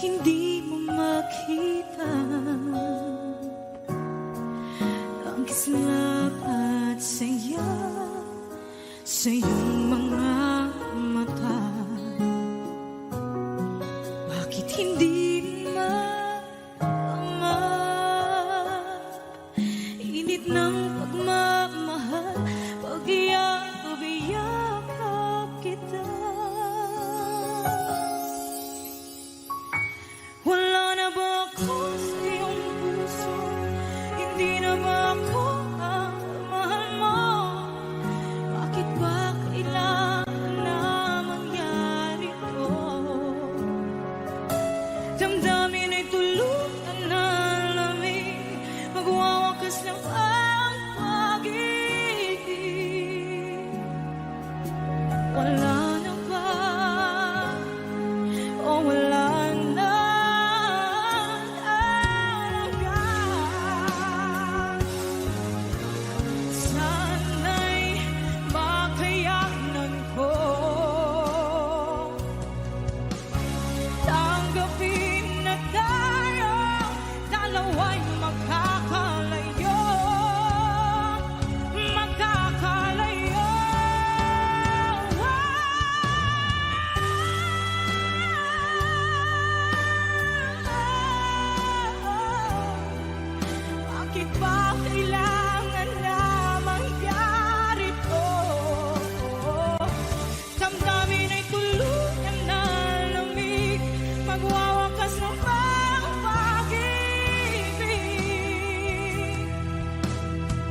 hindi mo makita ang kislap at saya sa iyong mga mata? Bakit hindi maama init ng pagmamahal pag iyakap kita? Wala na ba ako sa iyong puso? Hindi na ba ako ang mahal mo? Bakit ba kailangan na mangyari to? Damdamin ay tuluyan na lamig, magwawakas lang ang pag-ibig. Wala na ba? O wala na? Bakit ba kailangan na mangyari to? Damdamin ay tuluyan na lamig, magwawakas ng pag-ibig.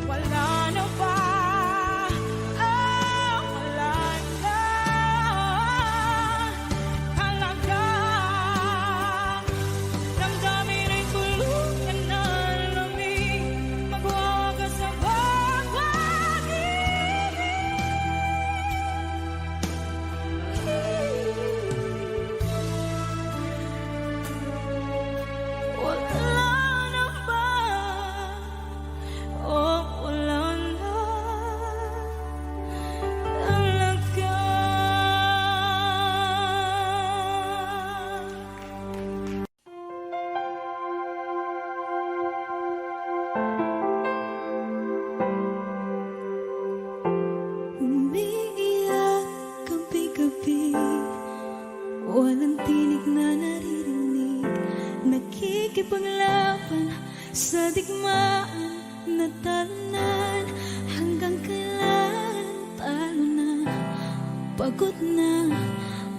Wala na ba? Wala na talaga. Damdamin ay tuluyan na magwawakas ang pag-ibig. Wala na ba? O wala na talaga. Umiiyak gabi-gabi, walang tinig na naririnig, nakikipaglaban sa digmaan na talunan. Hanggang kailan talo na, pagod na.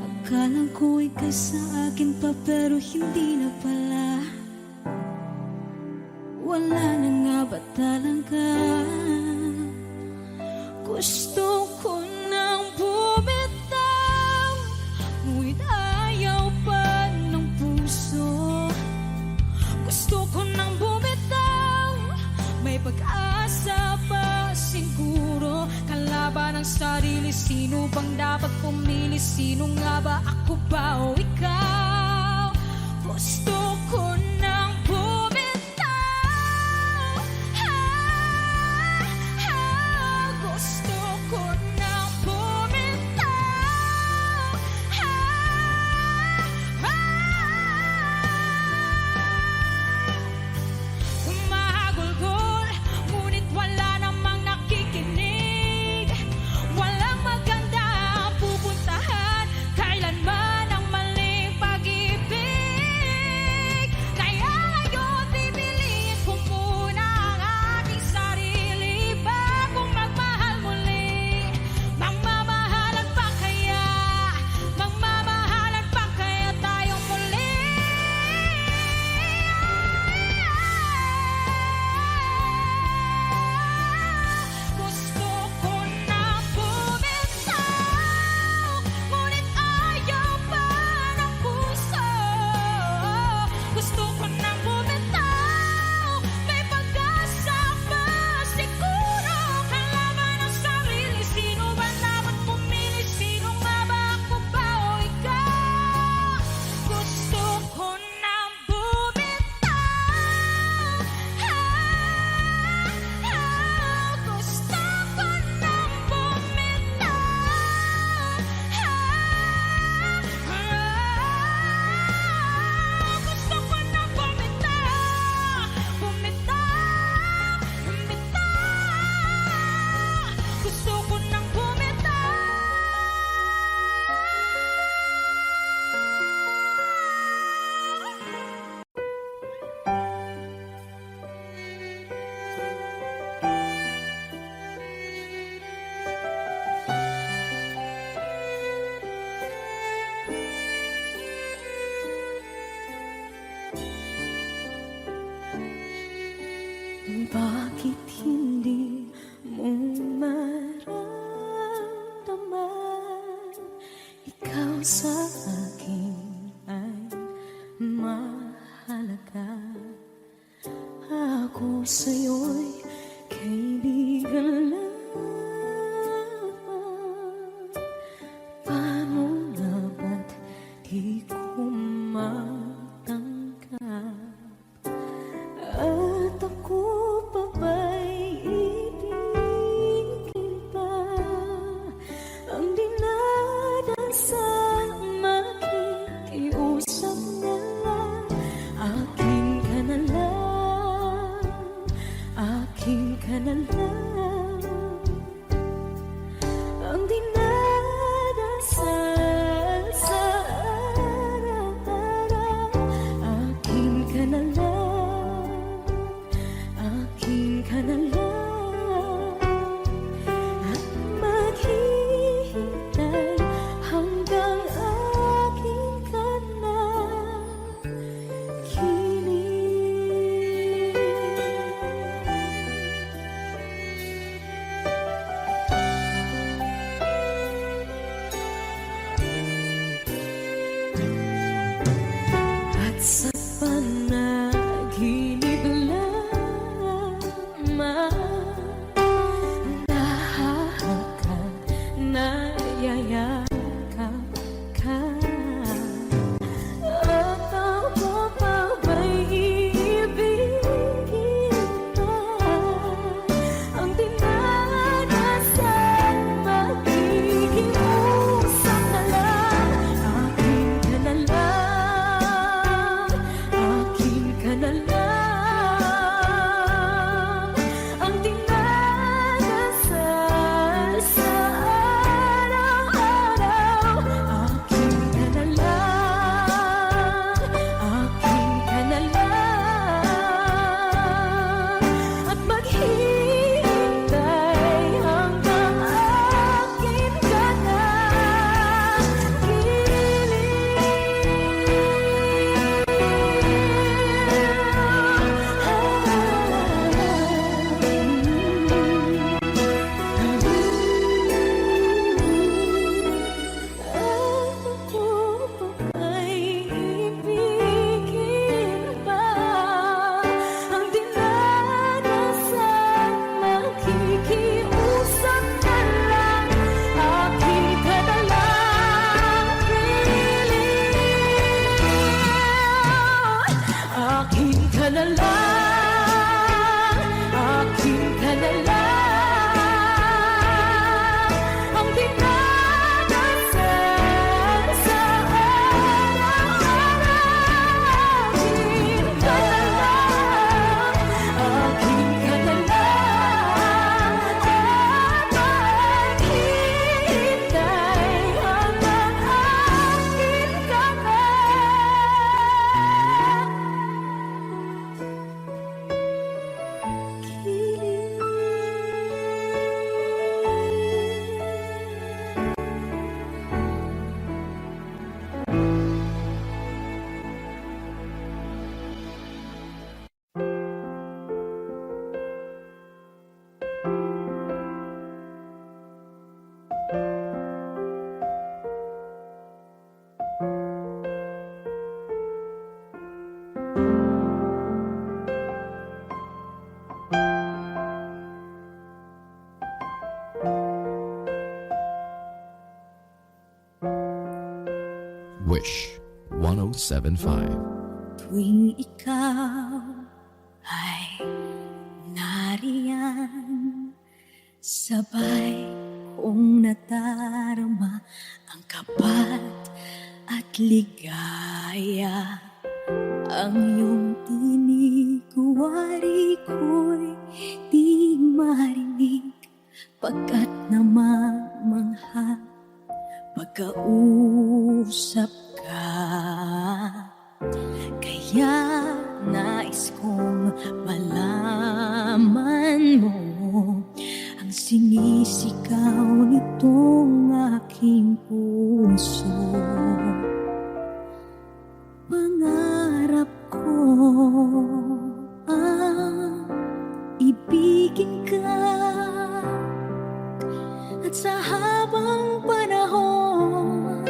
Akala ko ika'y sa akin pa pero hindi na pala. Wala na nga ba talaga? Gusto ko nang bumitaw, ngunit ayaw pa ng puso. Gusto ko nang bumitaw, may pag-asa pa siguro. Kalaban ng sarili, sino bang dapat pumili? Sino nga ba, ako ba o ikaw? Gusto ko nang bumitaw, gusto ko nang bumitaw, humahagulgol, ngunit wala namang nakikinig. Walang maganda pupuntahan kailanman ang maling pag-ibig. sa akin ay mahalaga. Ako sa'yo'y kaibigan lang. Paano nga ba't di ko matanggap? At ako pa ba'y ibigin pa? Ang dinadasang makikiusap na lang. Akin ka na lang, akin ka na lang. Ang dinadasal sa araw-araw. Akin ka na lang, akin ka na lang. At maghihintay hanggang akin ka na kilig. At sa panaginip lamang nahahakan, nayayakap ka. At ako pa ba'y iibigin pa? Ang dinadasal makikiusap na lang. Akin ka na lang, akin ka na lang. Ang dinadasal sa araw-araw. Akin ka na lang, akin ka na lang. At maghihintay hanggang akin ka na Ako pa ba'y ibigin pa? Ang dinadasal makikiusap na lang. Akin ka na lang, piling. Akin ka na lang, akin ka na lang. Ang dinadasal sa araw-araw. Akin ka na lang, akin ka na lang. At maghihintay hanggang akin ka na Wish 1075. tuwing ikaw ay nariyan, sabay kong nadarama ang kapat at ligaya. Ang iyong tinig, wari ko'y di marinig, pagkat namamangha pagkausap ka. Kaya nais kong malaman mo ang sinisigaw nitong aking puso. Pangarap ko ang ibigin ka, at sa habang panahon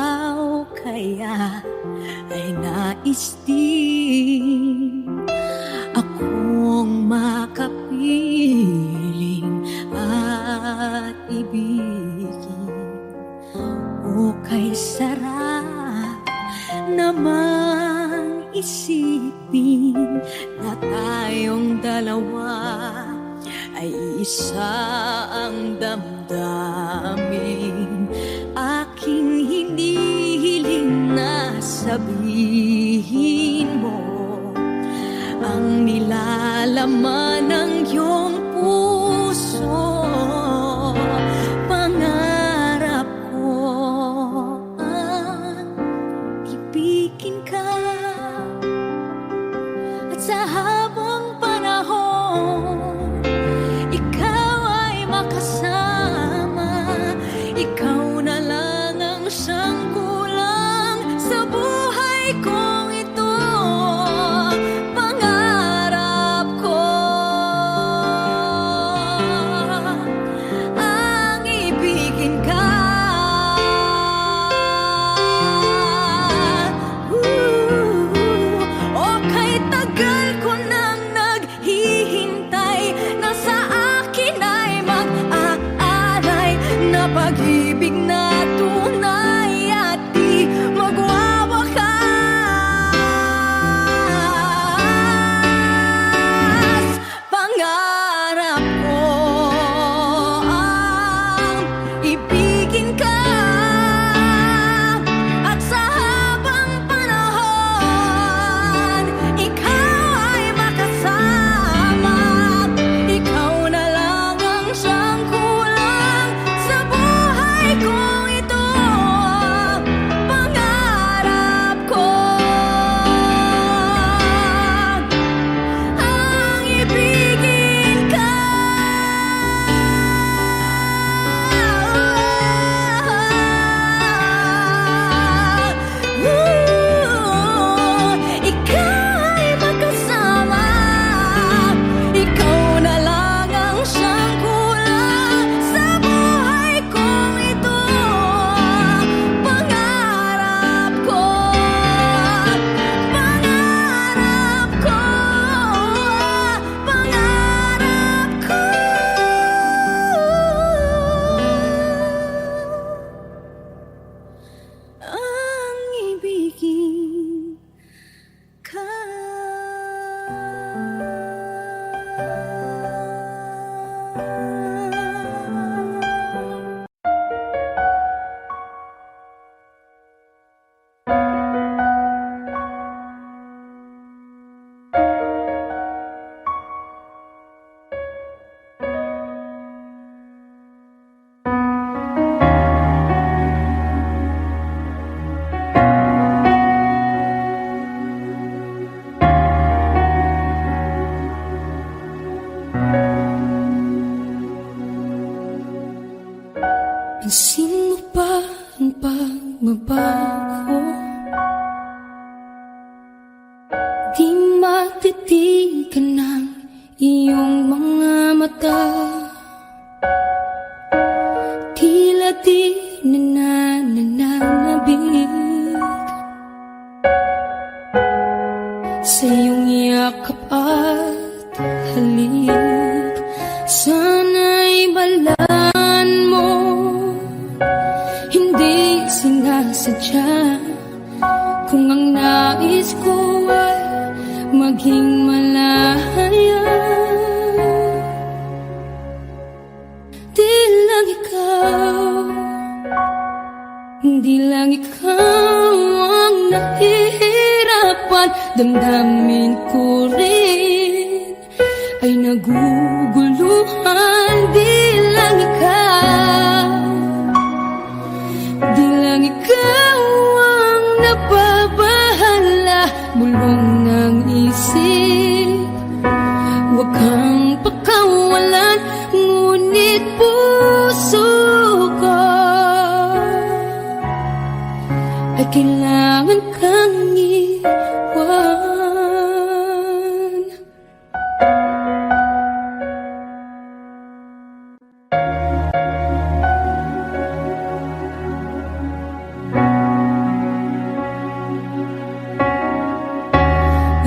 ikaw kaya ay nais din akong makapiling at ibigin. O kay sarap namang isipin na tayong dalawa ay isa ang damdamin. Aking hinihiling na sabihin mo ang nilalaman ng iyong puso. Pangarap ko ang ibigin ka at sa habang panahon ikaw ay makasama. Ikaw na lang ang siyang kulang sa buhay kong ito. Pangarap ko ang ibigin ka. O kay tagal ko nang naghihintay na sa akin ay mag-aalay na pag-ibig na tunay at di magwawakas. Pangarap ko ang ibigin ka at sa habang panahon ikaw ay makasama. Ikaw na lang ang siyang kulang sa buhay kong ito. Pangarap ko ang ibigin ka. Ikaw ay magkasama. Ikaw na lang ang siyang kulang sa buhay kong ito. Pangarap ko, pangarap ko, pangarap ko ang ibigin ka. Pansin mo ba ang pagbabago? Di matitigan ng iyong mga mata. Tila di nananabig sa iyong yakap at halik. Sana'y balaan mo, hindi sinasadya. Kung ang nais ko ay maging malaya, di lang ikaw ang nahihirapan. Damdamin ko rin ay naguguluhan. Di lang ikaw ang nababahala. Bulong ng isip, huwag kang pakawalan. Ngunit puso ko ay kailangan kang iwan.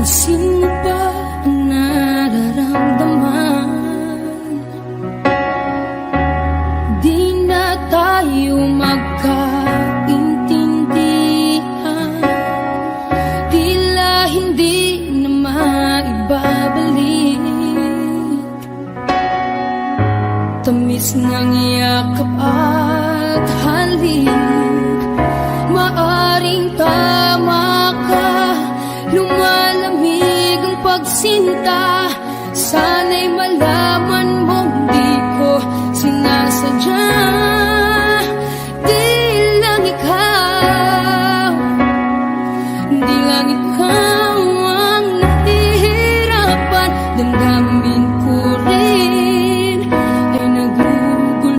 Ayusin mo ba ang nararamdaman? Di na tayo magkaintindihan, tila hindi na maibabalik. Tamis ng yakap at halik, maaring tama ka. Lumalamig ang pagsinta, sana'y malaman mong di ko sinasadya. Di lang ikaw, di lang ikaw ang nahihirapan. Damdamin ko rin ay naguguluhan.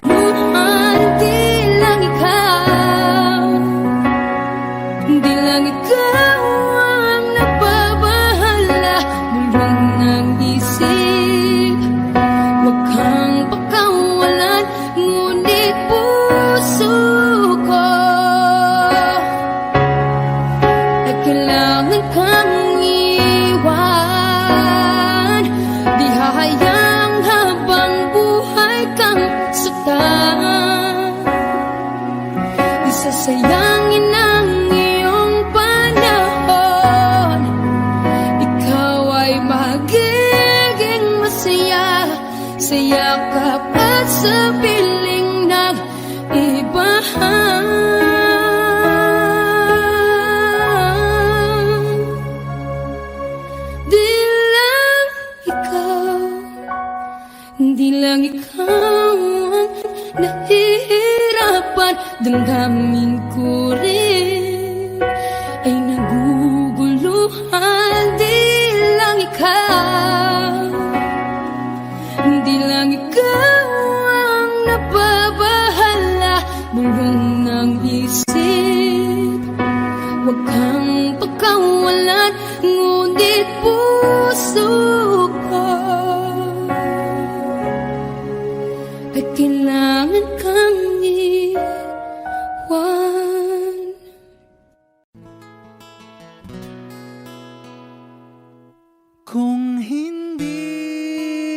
Di lang ikaw, di lang ikaw ang napabahala. Bulong ng isip, wag kang pakawalan, ngunit puso ko ay kailangan kang iwan. Di hahayang habang buhay kang saktan, di sasayangin ang iyong panahon. Ikaw ay magiging masaya sa yakap at sa piling ng iba. Di lang ikaw, di lang ikaw ang nahihirapan. Damdamin ko rin ay naguguluhan. Di lang ikaw, di lang ikaw ang napabahala. Bulong ng isip, wag kang pagkawalan, ngunit puso ko ay kailangan kang iwan. Kung hindi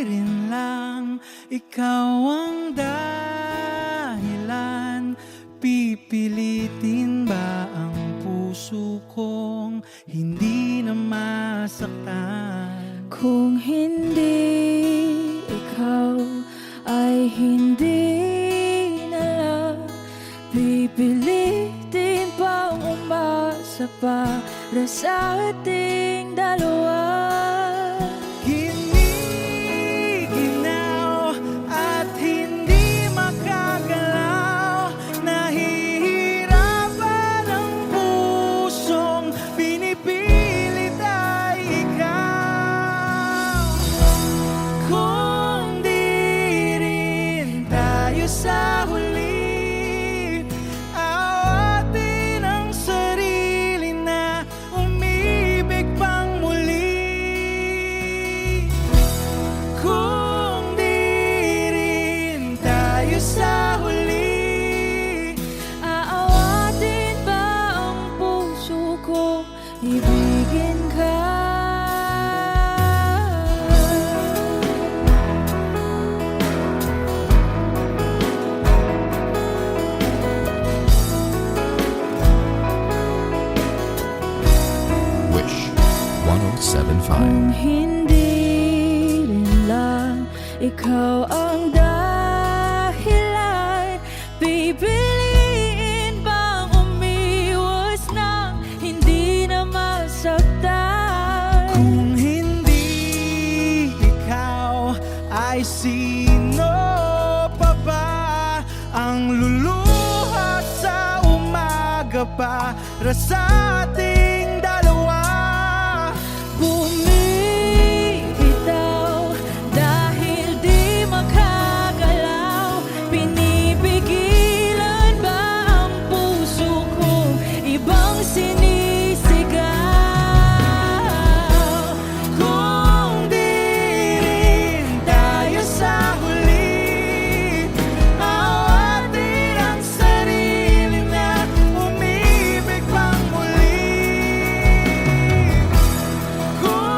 rin lang ikaw ang dahilan, pipilitin ba ang puso kong hindi na masaktan? Kung hindi ikaw ay hindi na lang, pipilitin pang umasa para sa ating dalawa. Giniginaw at hindi makagalaw, nahihirapan ang pusong pinipilit ay ikaw. Kung di rin tayo sa huli, awatin ang sarili na umibig pang muli. Kung di rin tayo sa huli, Aawatin ba ang puso ko, ibigin ka? Wish 1075. Kung hindi rin lang ikaw ang dahilan, pipiliin bang umiwas na hindi na masaktan? kung hindi ikaw, ay sino pa ba ang luluha sa umaga para sa ating dalawa? Bumibitaw dahil di makagalaw, pinipigilan ba ang puso ko, ibang sinisigaw? Kung di rin tayo sa huli, awatin ang sarili na umibig pang muli. Kung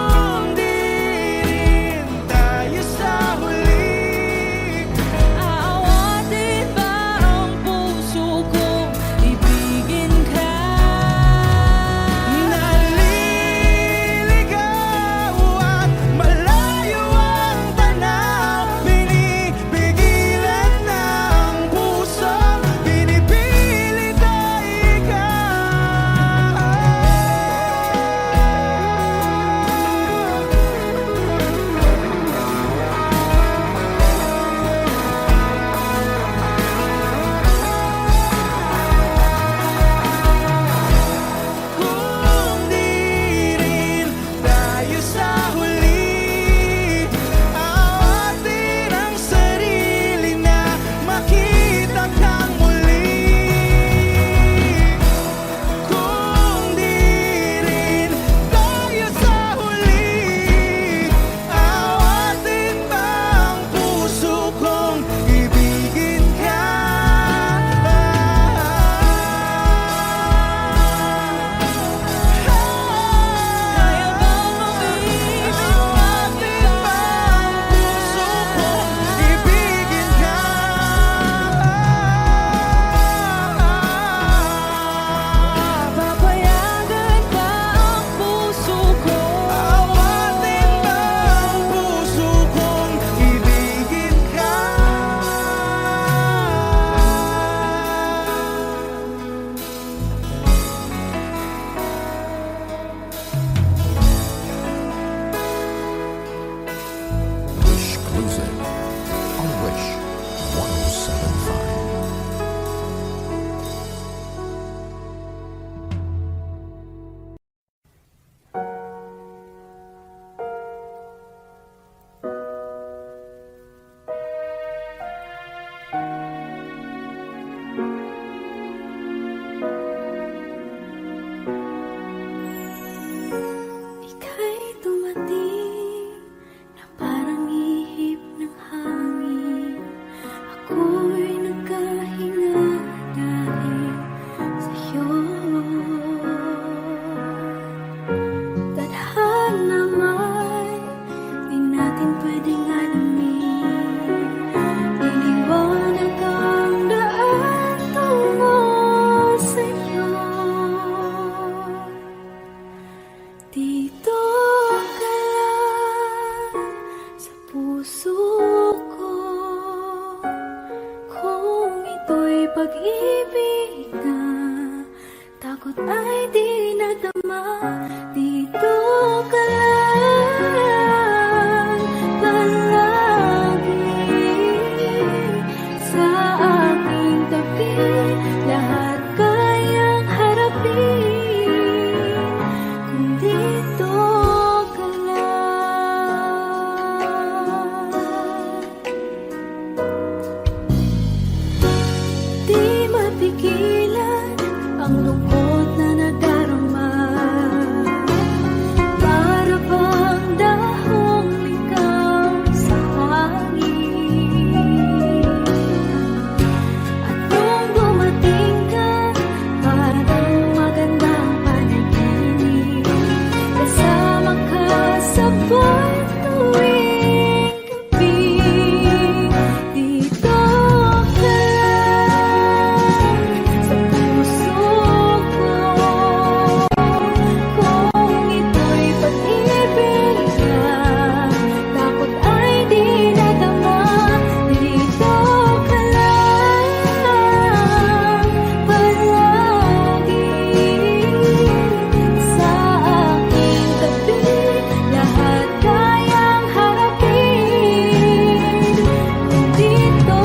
ay di nadama. Dito ka lang palagi sa aking tabi. Lahat kayang harapin kung dito ka lang. Di mapigilan ang lungkot na nadarama. Para bang dahong ikaw sa hangin. At nung dumating ka, parang magandang panaginip. Kasama ka sa buwan tuwing gabi. Dito ka lang sa puso ko. Kung ito'y pag-ibig ka, takot ay di nadama. Dito ka lang palagi sa aking tabi. Lahat kayang harapin kung dito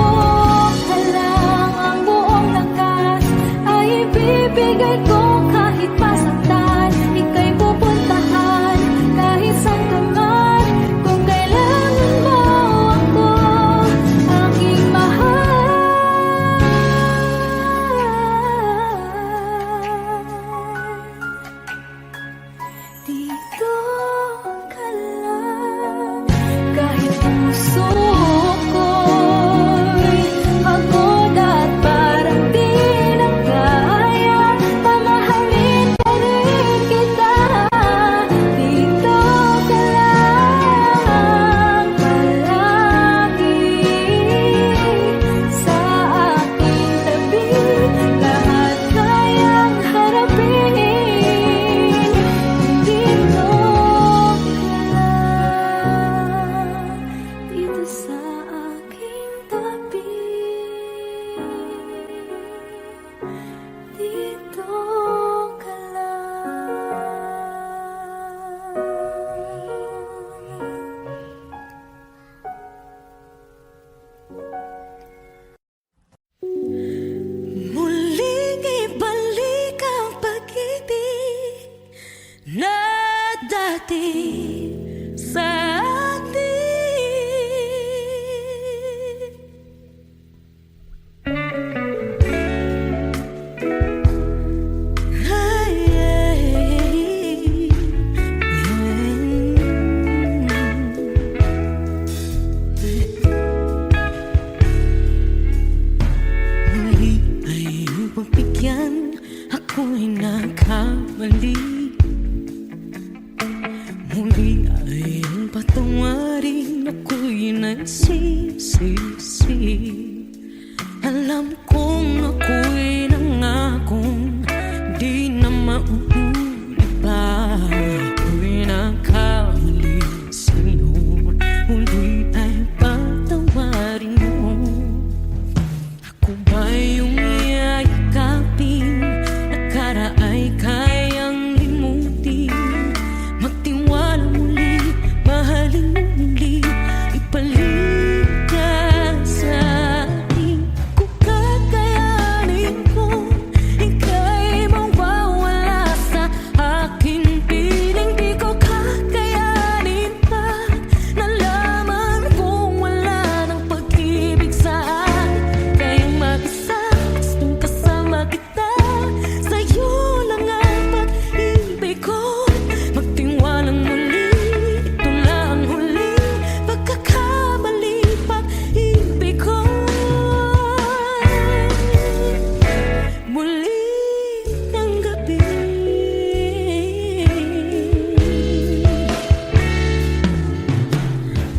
ka lang. Ang buong lakas ay ibibigay ko kahit masaktan. Ika'y pupuntahan kahit saan ka man. Kung kailangan mo ako, aking mahal. Dito ka lang. Kahit puso ko'y pagod at parang di na kaya, pamahalin pa rin kita. Dito ka lang palagi sa aking tabi. Lahat kayang harapin kung dito ka lang. Dito sa aking tabi. Dito ka lang. Muling ibalik ang pag-ibig na dati sa atin. Ay, muli ay iyong pagbigyan, ako'y nagkamali. Muli ay iyong patawarin, ako'y nagsisisi. Alam kong ako'y nangakong di na mauulit pa. Ako'y nagkamali sa'yo, muli ay patawarin mo. Ako ba yung yayakapin, nakaraay kayang limutin? Magtiwala muli, mahalin mo muli, ibalik ka sa akin. Kung kakayanin ko, ika'y mawawala sa aking piling. Di ko kakayanin pa, nalaman kong wala ng pag-ibig sa akin. Kayang mag-isa, gustong kasama kita, sa'yo lang ang pag-ibig ko. Magtiwalang muli, ito lang huling pagkakamali, pag-ibig ko. Muli ng gabi,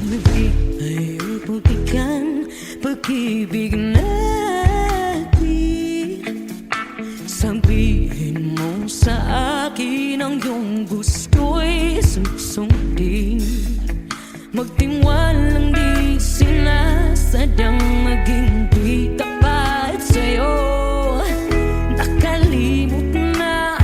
muli ay iyong pagbigyan, pag-ibig natin. Sabihin mo sa akin ang iyong gusto'y susundin. Magtiwalang di sinasadyang maging di tapat sa'yo. Nakalimot na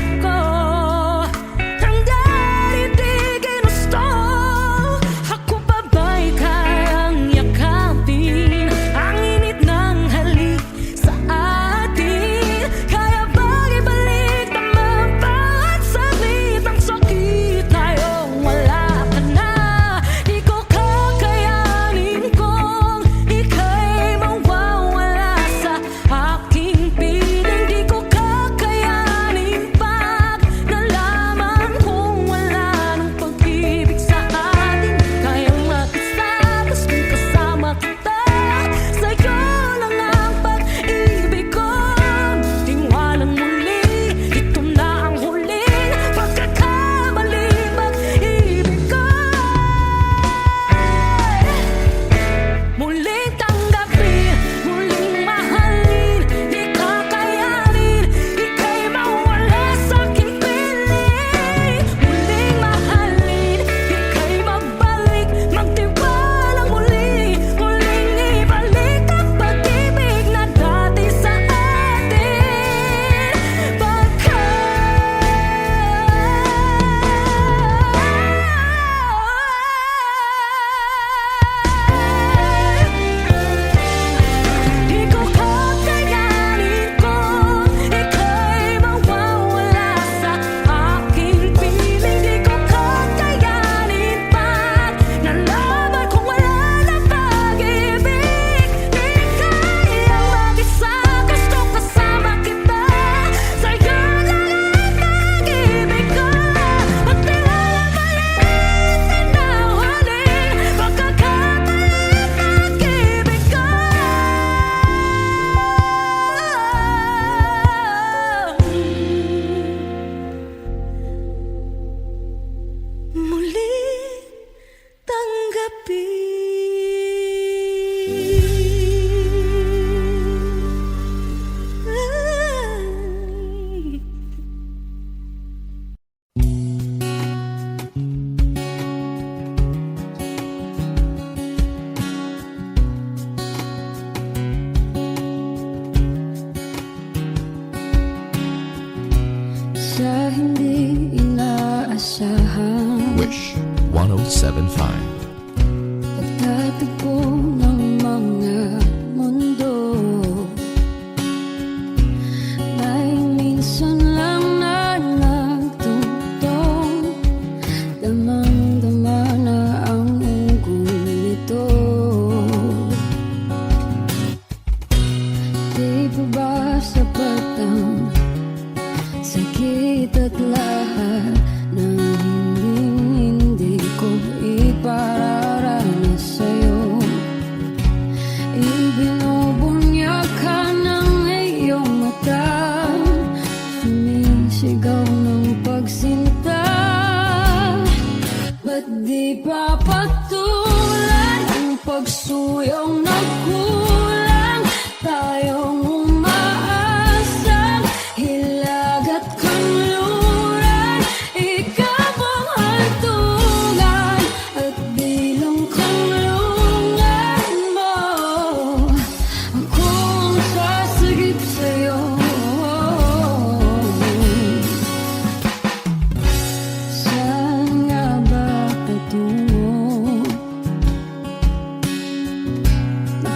inaasahan. Wish 1075. Pagtatagpo ng mga mundo, may minsan lang na nagtutong, damang-dama na ang ugong nito. Di pa ba sapat ang sakit at lahat ng hindi ko ipararanas sa'yo? Ibinubunyag ka ng iyong mata, sumisigaw ng pagsinta. Ba't di pa patulan ang pagsuyong nagkulang? Tayong umaasang hilag at kanluran, ikaw ang hantungan at bilang kanlungan mo. Ako ang sasagip sa'yo. Saan nga ba patungo? Na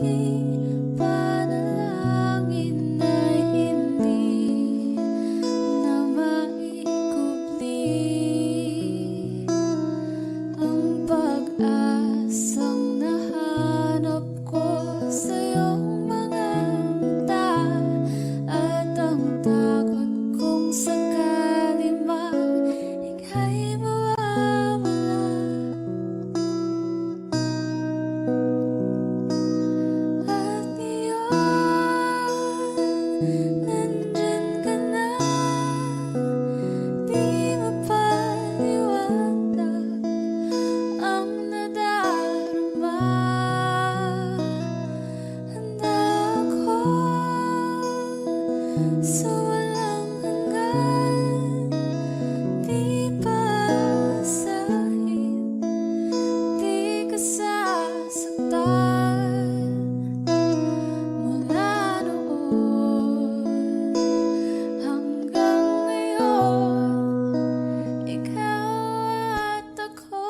aking panalangin ay hindi na maikubli. Ang pag-asang nahanap ko sa iyong mga mata, at ang takot kong sakali mang ika'y mawawala. At ngayon, nandyan ka na, di mapaliwanag ang nadarama. Handa ako sa walang hanggan, di pasahin, di ka sasaktan. Mula noon hanggang ngayon, ikaw at ako.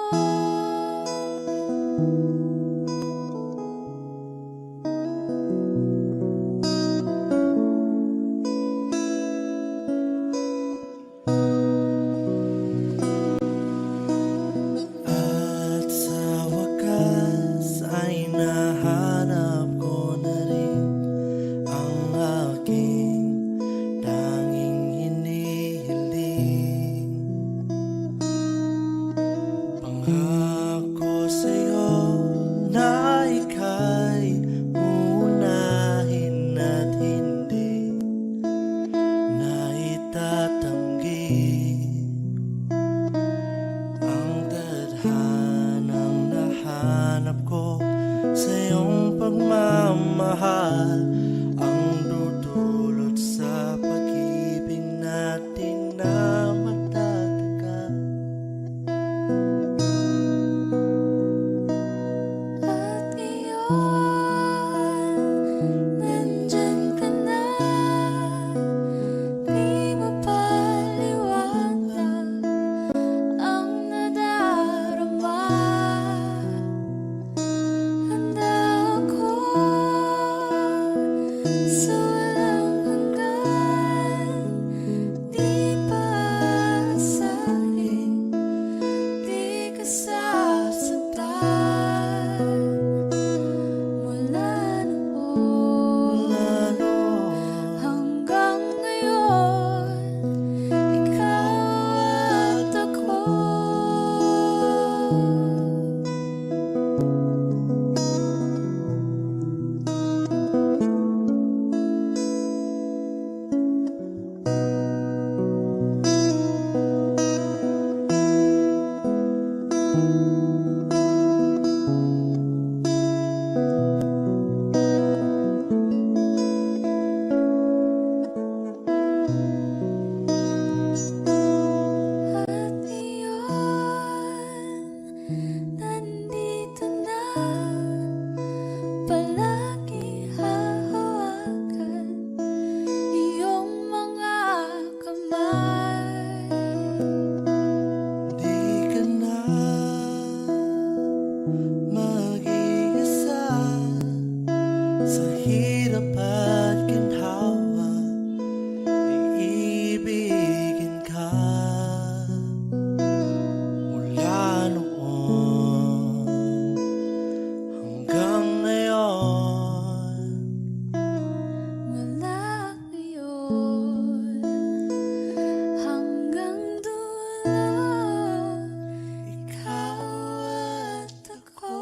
At sa wakas ay nahanap ko na rin ang aking tanging hinihiling. Pangako sa'yo na ika'y uunahin at hindi na itatanggi ang tadhanang nahanap ko sa iyong pagmamahal, ang dudulot sa pag-ibig natin na matatagal. At ngayon, nandyan ka na, di mapaliwanag ang nadarama. Handa ako sa walang hanggan, di pasahin, di ka sasaktan. Mula noon hanggang ngayon, ikaw at ako. At ngayon, nandito na, palagi hahawakan iyong mga kamay. Di ka na mag-iisa sa hirap at ginhawa, iibigin ka. Mula noon hanggang ngayon, Mula ngayon hanggang dulo, ikaw at ako.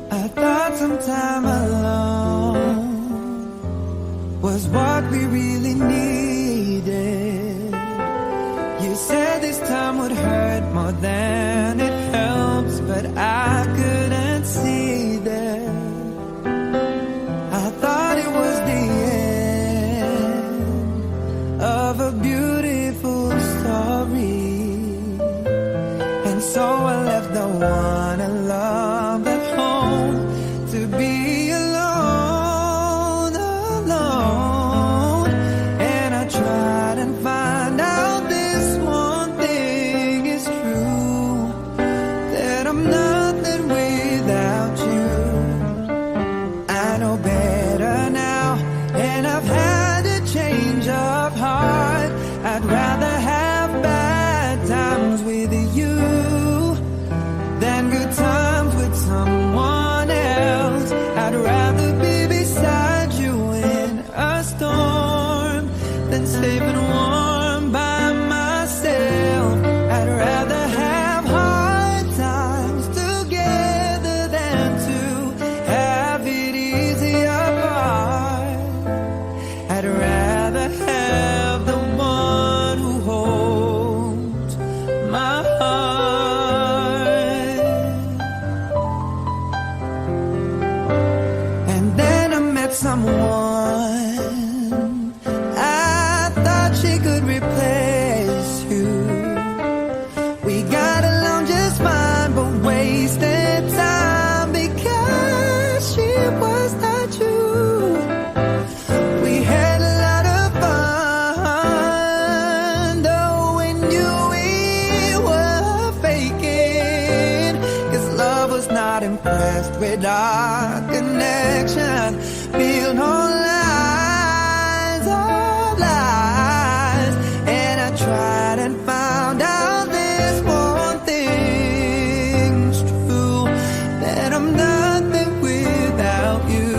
I thought some time alone was what we really needed. You said this time would hurt more than it helps, but I couldn't see that. I thought it was the end of a beautiful story, and so I left the one I love at home. it was not you. We had a lot of fun, though we knew we were faking. 'Cause love was not impressed with our connection. Built on lies, all lies. And I tried and found out this one thing's true, that I'm nothing without you.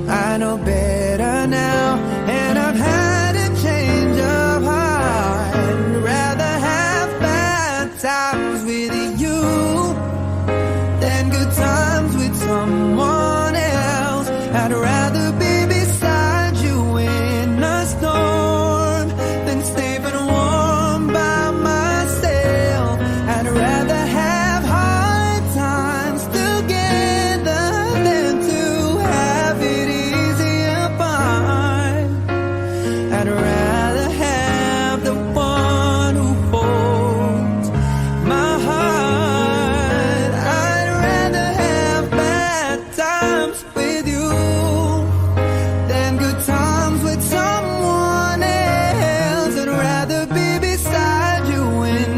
I know better now, and I've had a change of heart. I'd rather have bad times with you than good times with someone else. I'd rather be beside you in a storm than safe and warm by myself. I'd rather have hard times together than to have it easy apart. I'd rather have the one who holds my heart. I'd rather have bad times with you than good times with someone else. I'd rather be beside you in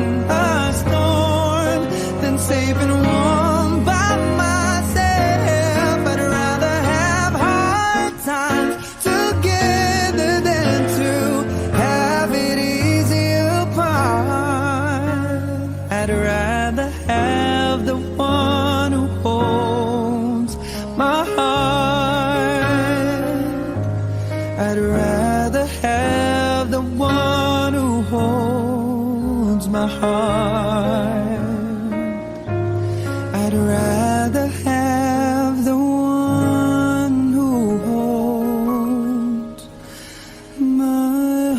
a storm than safe and warm by myself. I'd rather have hard times together than to have it easy apart. I'd rather have the one who holds my heart. I'd rather have the one who holds my heart. I'd rather have the one who holds my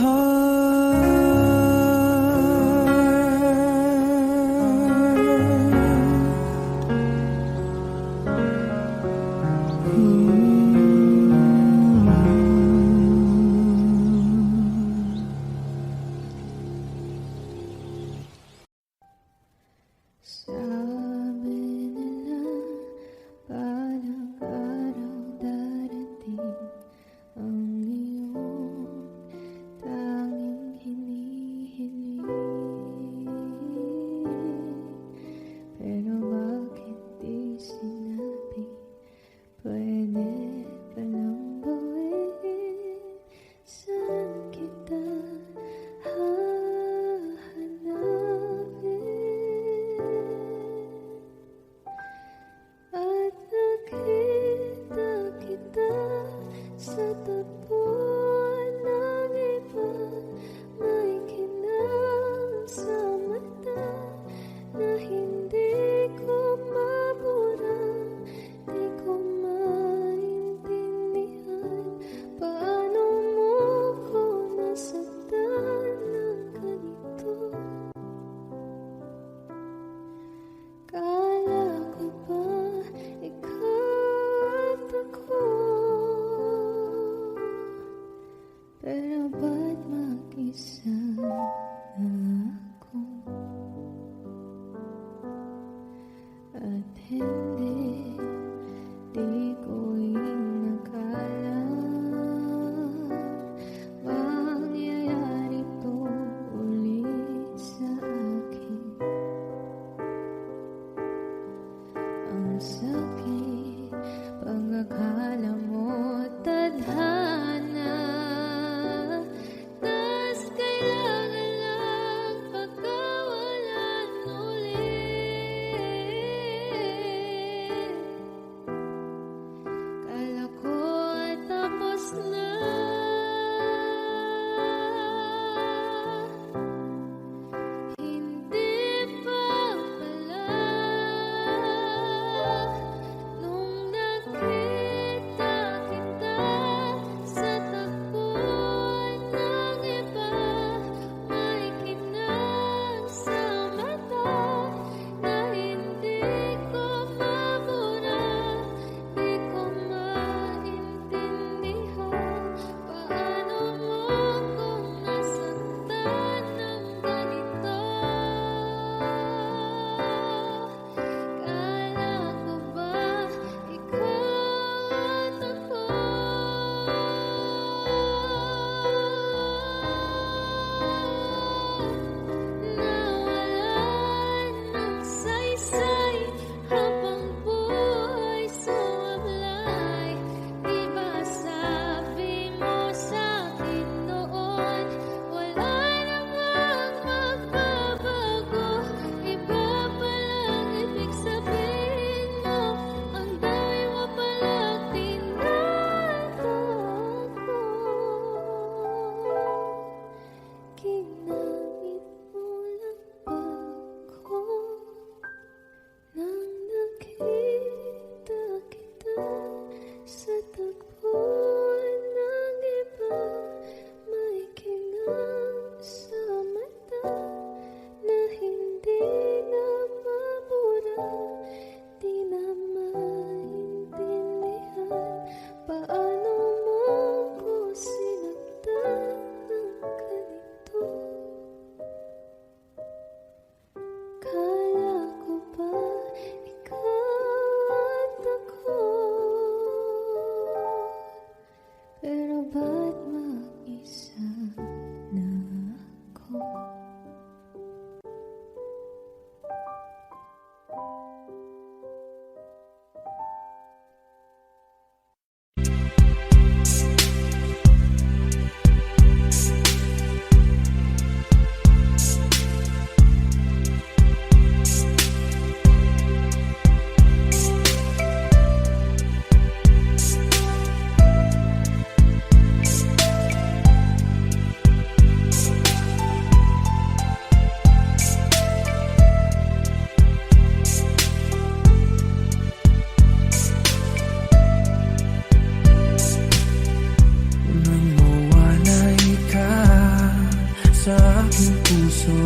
puso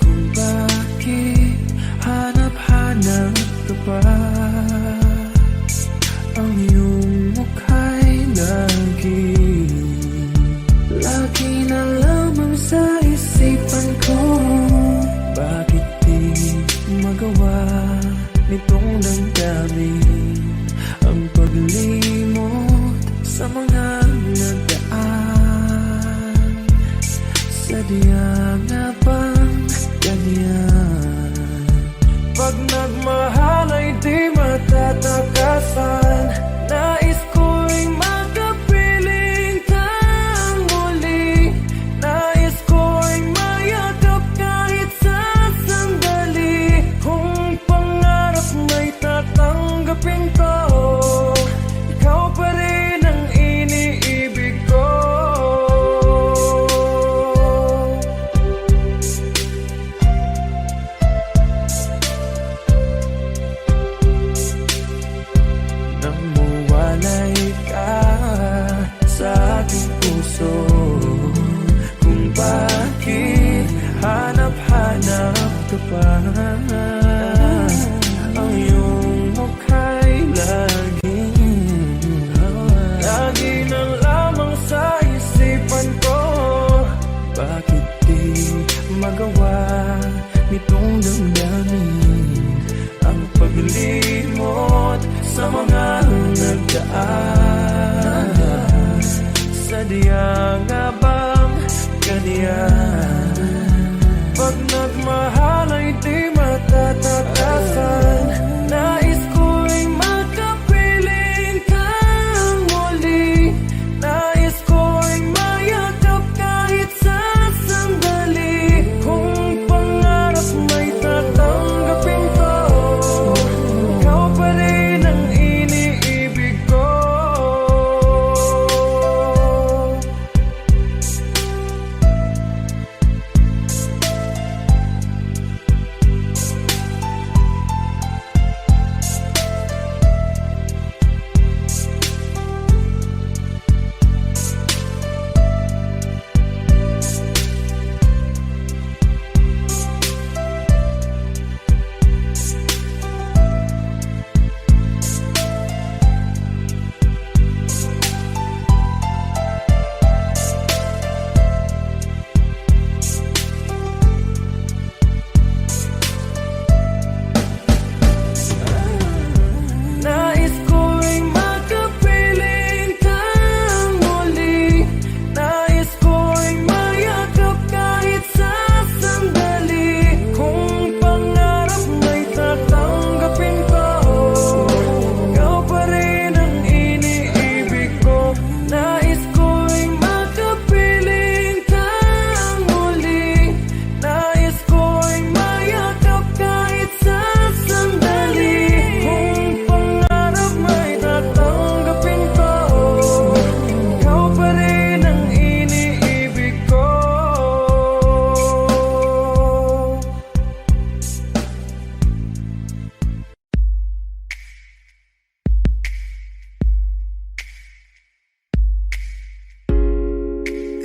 kung bakit hanap-hanap ka pa. Ang iyong mukha'y lagi na lamang sa isipan ko. Bakit di magawa nitong damdamin ang paglimot sa mga nagdaan? Sadyang nga bang ganyan? Pag nagmahal ay di matatakasan. Nais ko'y makapiling kang muli. Nais ko'y mayakap kahit sa sandali. Kung pangarap may tatanggapin ko, ikaw pa rin ang iniibig ko. Nang mawalay ka sa aking puso, kung bakit hanap-hanap ka pa. Ang iyong mukha'y lagi na lamang sa isipan ko. Bakit di magawa nitong damdamin ang paglimot sa mga nagdaan? Sadyang nga bang ganyan? Pag nagmahal ay di matatakasan. Nais ko'y makapiling kang muli. Nais ko'y mayakap kahit sa sandali. Kung pangarap may tatanggapin ko, ikaw pa rin ang iniibig ko. Nais ko'y makapiling kang muli. Nais ko'y mayakap kahit sa sandali. Kung pangarap may tatanggapin ko, ikaw pa rin ang iniibig ko. Nais ko'y makapiling kang muli. Nais ko'y mayakap kahit sa sandali. Kung pangarap may tatanggapin ko, ikaw pa rin ang iniibig ko.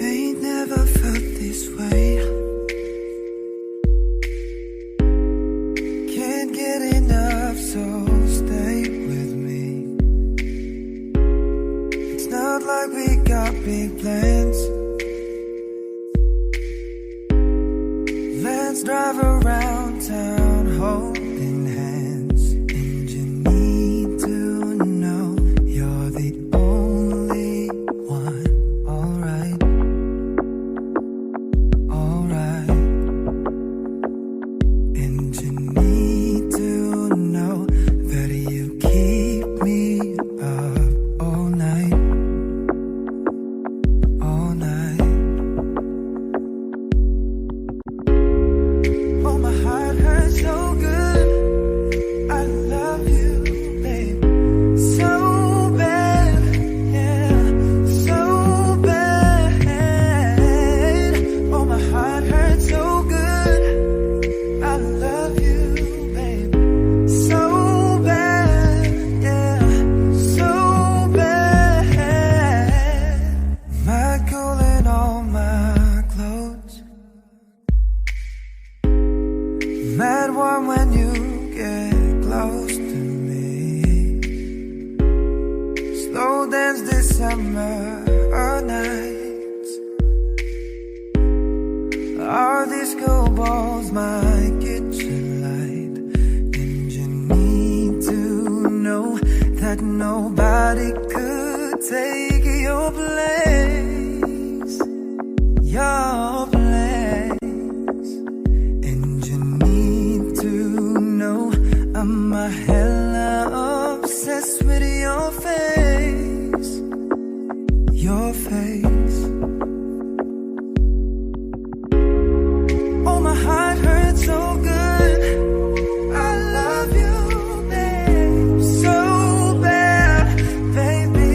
Ain't never felt this way. Can't get enough, so stay with me. It's not like we got big plans. Let's drive around town holding hands. And you need to know you're the only one. Alright, alright. And you need to know that you keep me up all night. summer nights. Our disco balls, my kitchen light. And you need to know that nobody could take your place. Your place. And you need to know I'm a hella obsessed with your face. Your face. Oh, my heart hurts so good. I love you, babe, so bad, baby,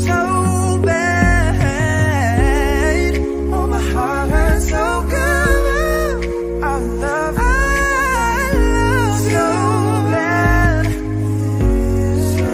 so bad. Oh, my heart hurts so good. I love you so bad, so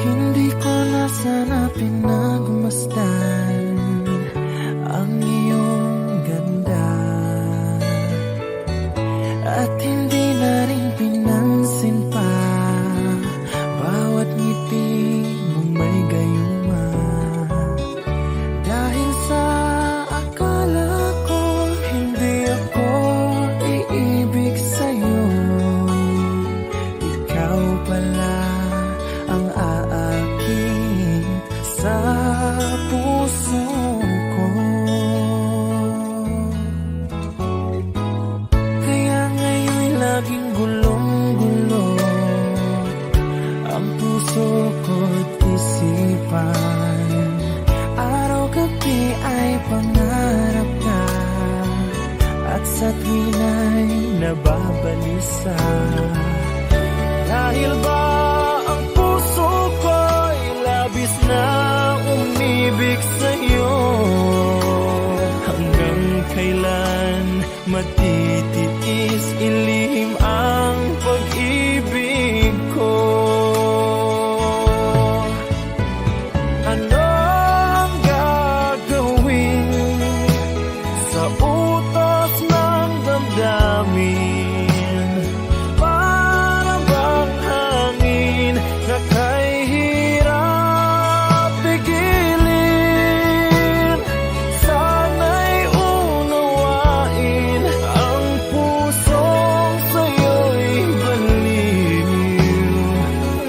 hindi ko na sana pinagmasdan ang iyong ganda, at hindi na rin pinansin pa bawat ngiti mong may gayuma. Dahil sa akala ko hindi ako iibig sa'yo, ikaw pala ang aakit sa puso ko. Kaya ngayon laging gulong-gulo ang puso ko't isipan. Araw-gabi ay pangarap ka, at sa tuwina'y nababalisa. Dahil ba ang puso ko'y labis na umibig sa'yo? Hanggang kailan matitiis ilihim ang pag-ibig ko? Ano ang gagawin sa utos ng damdamin? Para bang hangin na kay hirap pigilin? Sana'y unawain ang pusong sa'yo'y baliw.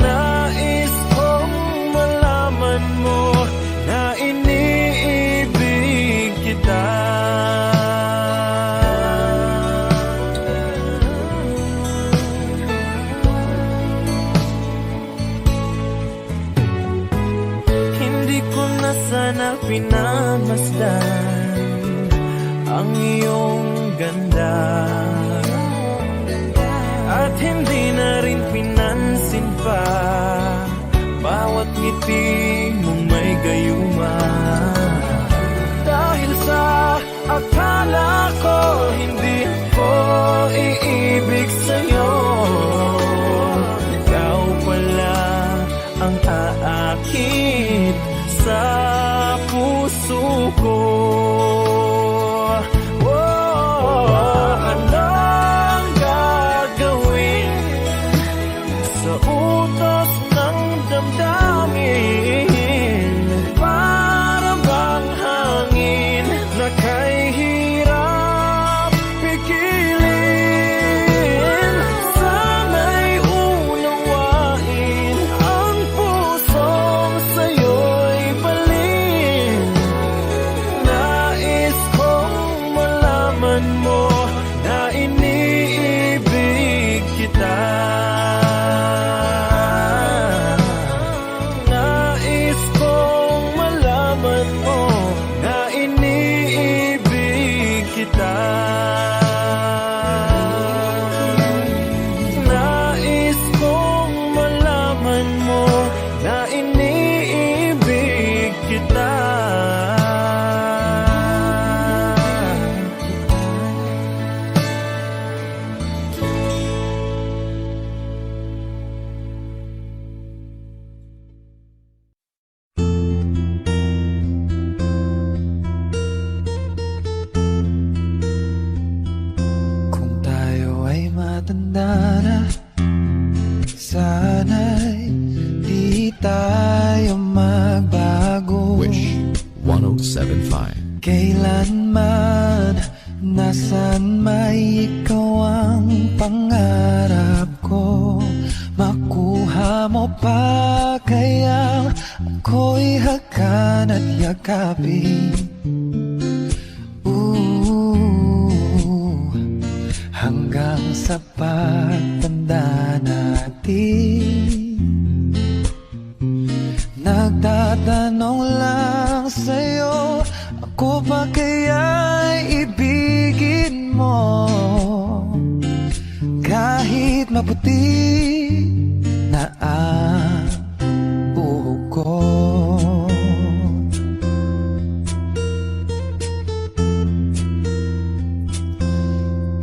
Nais kong malaman mo na iniibig kita. Hindi ko na sana pinamasdan ang iyong ganda, at hindi na rin pinansin pa bawat ngiti mong may gayuma. Dahil sa akala ko hindi ko iibig sa'yo, ikaw pala ang aakit sa puso ko. Ano ang gagawin sa utos ng damdamin? Para bang hangin na kay hirap pigilin? Sana'y unawain ang pusong sa'yo'y balin. na sana'y di tayo magbago. Wish 107.5. Kailanman, nasan may ikaw ang pangarap ko. Makuha mo pa kaya ako'y hakan at yakapin. Hanggang sa pagtanda natin. Nagtatanong lang sa'yo, ako ba kaya'y ibigin mo? Kahit maputi na ang buhok ko.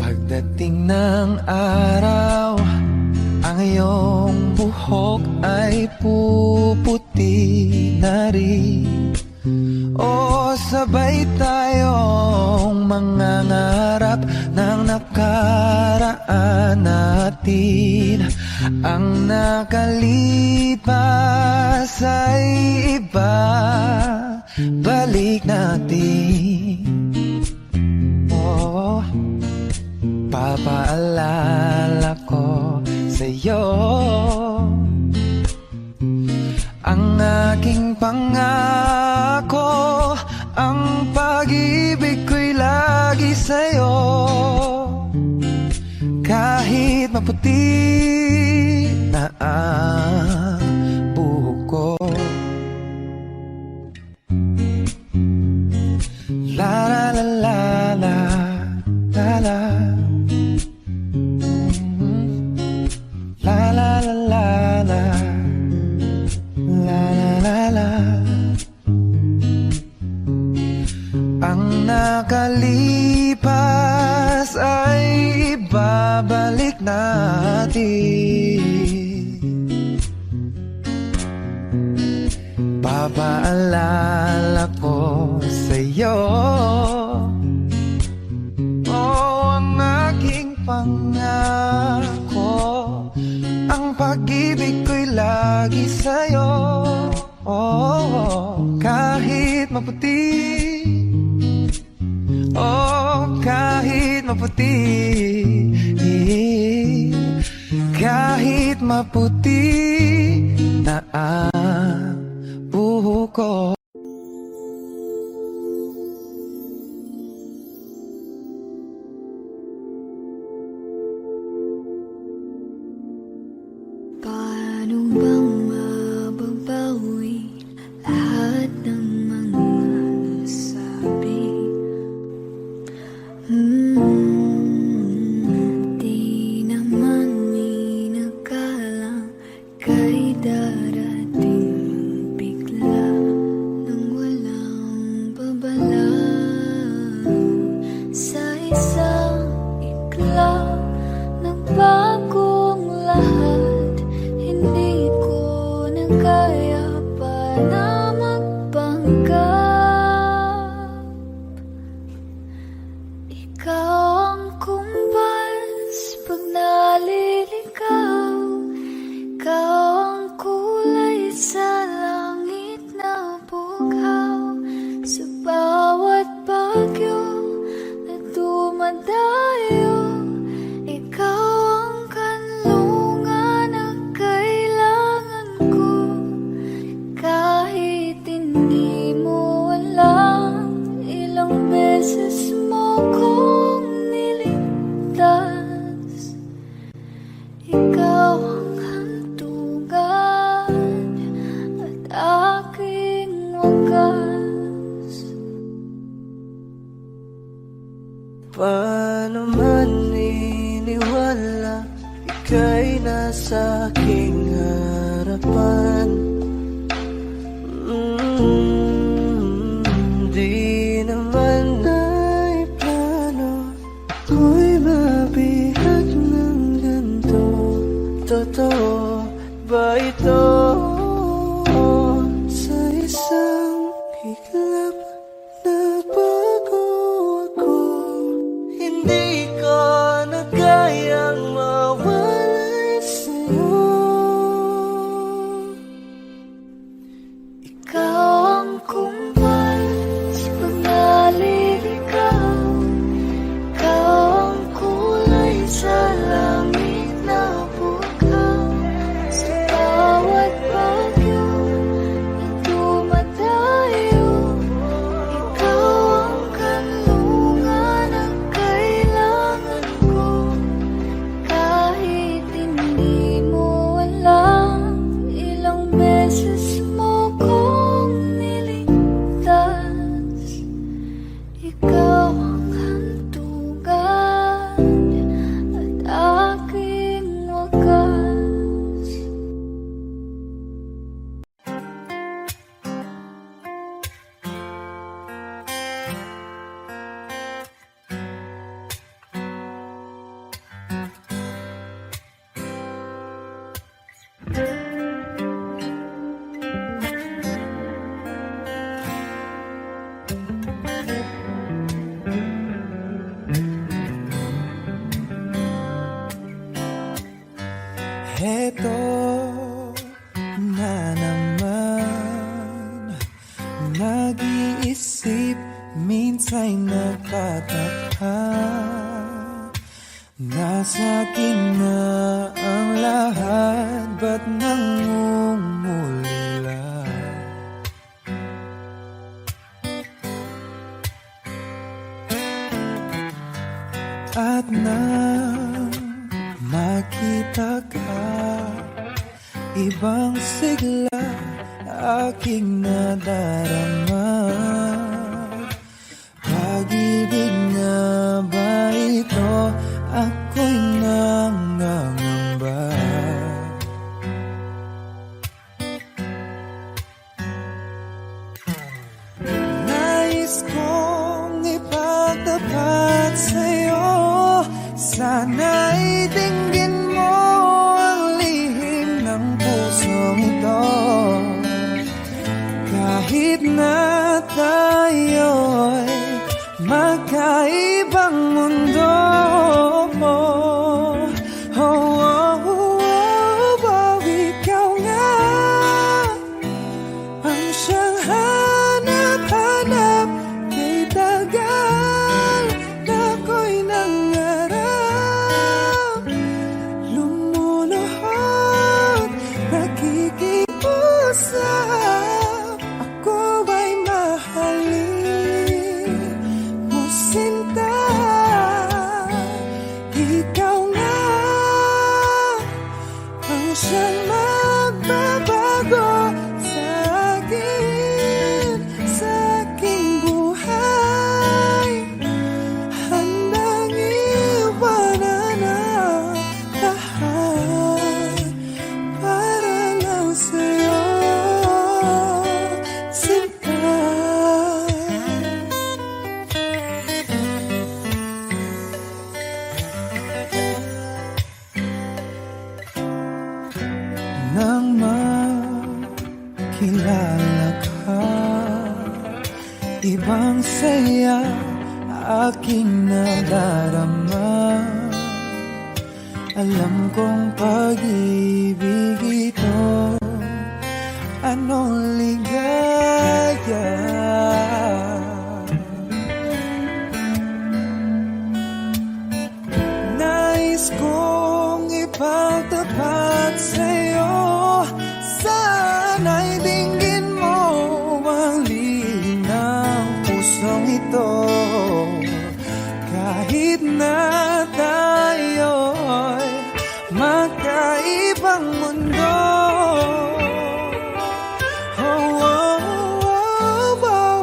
Pagdating ng araw, ang iyong buhok ay puputi na rin. O sabay tayong mangangarap ng nakaraan natin. Ang nakalipas ay iba, balik natin. Oh, papaalala ko sa'yo ang aking pangako, ang pag-ibig ko'y lagi sa'yo. Kahit maputi na ang buhok ko. La la la la la la la. La la la la la. La la la la. Ang nakalipas ay ibabalik natin. Papaalala ko sa'yo, oh, ang aking pangako, ang pag-ibig ko'y lagi sa'yo. Oh, kahit maputi, oh, kahit maputi, kahit maputi na ang buhok ko. Paano bang mababawi lahat ng mga nasabi? Di naman inakalang kay darating bigla nang walang babala. Sa isang iglap nagbago ang lahat. Hindi ko na kaya pa na magpanggap. Ikaw ang kumbas pag naliligaw. Ikaw ang kulay sa langit na bughaw. Sa bawat bagyo na dumadayo, ikaw ang kanlungan na kailangan ko. Kahit hindi mo alam, ilang beses mo kong niligtas. Ikaw ang hantungan at aking wagas. Paano man iniwala, ika'y nasa aking harapan. Di naman ay plano ako'y mabihag ng ganito. Totoo ba ito? Sa isang iglap nagbago ako. Hindi ko na kayang mawala. Nag-iisip, minsan'y nagtataka, nasa akin na ang lahat, ba't nangungulila? At nang makita ka, ibang sigla aking nadarama. Pag-ibig nga ba ito? Ako'y nangangamba. Nais kong ipagtapat sa'yo, sana'y dinggin mo ang lihim ng pusong ito. Kahit na tayo'y magkaibang mundo, ikaw nga ang siyang hanap-hanap. Kay tagal na ako'y nangarap, lumuluhod, nakikiusap. Ako ba'y mahalin mo, sinta? Ikaw nga ang siyang magbabago sa aking buhay. Handang iwanan ang lahat para lang sa'yo, sinta. Nang makilala ka, ibang saya aking nadarama. Alam kong pag-ibig ito, anong ligaya. Nais kong ipagtapat sa'yo, sana'y dinggin mo ang lihim ng pusong ito. Kahit na tayo'y magkaibang mundo,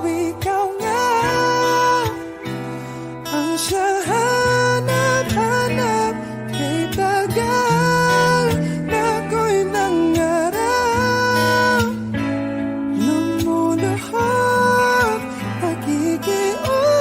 ikaw nga ang siyang hanap-hanap. Kay tagal na ako'y nangarap, lumuluhod, nakikiusap.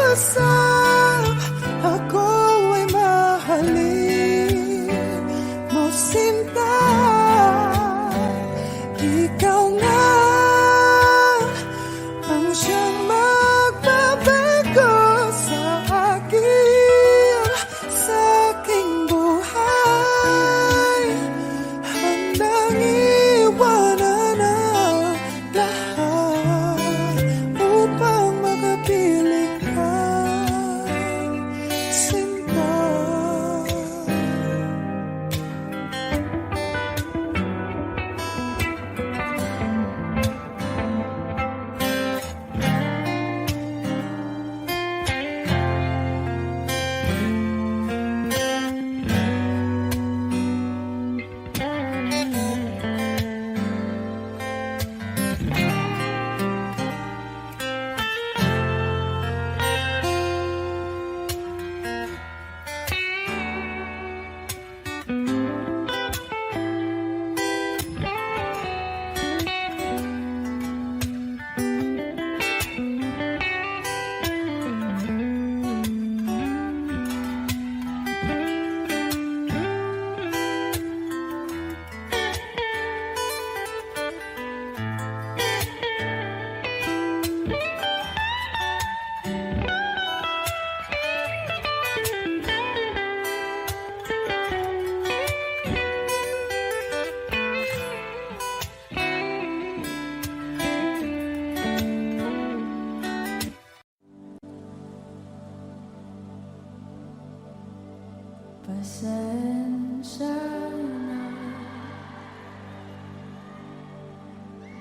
Pasensya na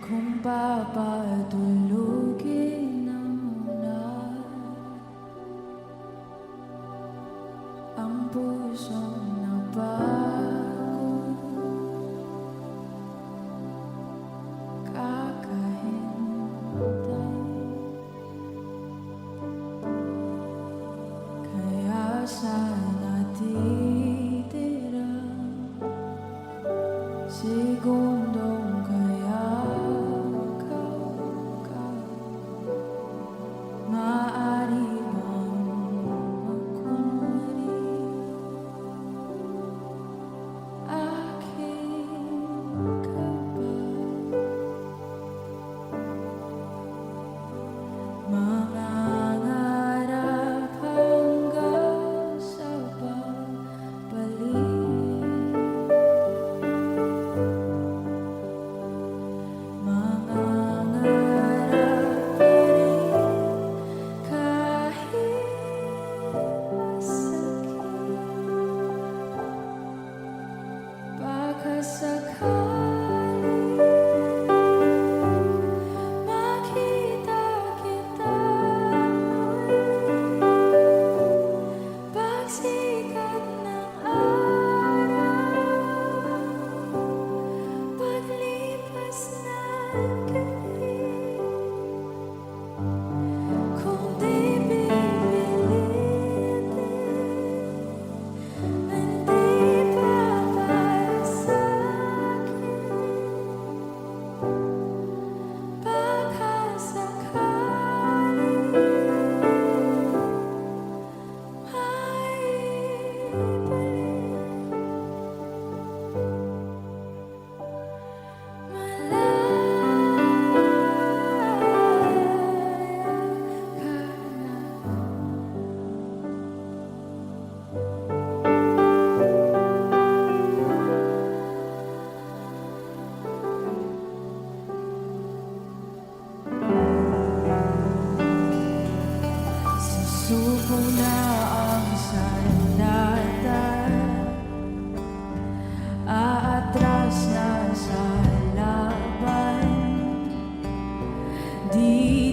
kung papatulugin na muna ang pusong napagod, kakahintay. Kaya sana titira segundong kayakap ka. Maaari bang makunwari aking ka ba? Mangangarap hanggang sa pagbalik, mangangarap pa rin kahit masakit. Baka sakali makita kita muli, pagsikat ng araw, paglipas ng gabi. Kung di pipilitin, hindi pa para sa'kin. Baka sakali susuko na ang sandata, aatras na sa laban, di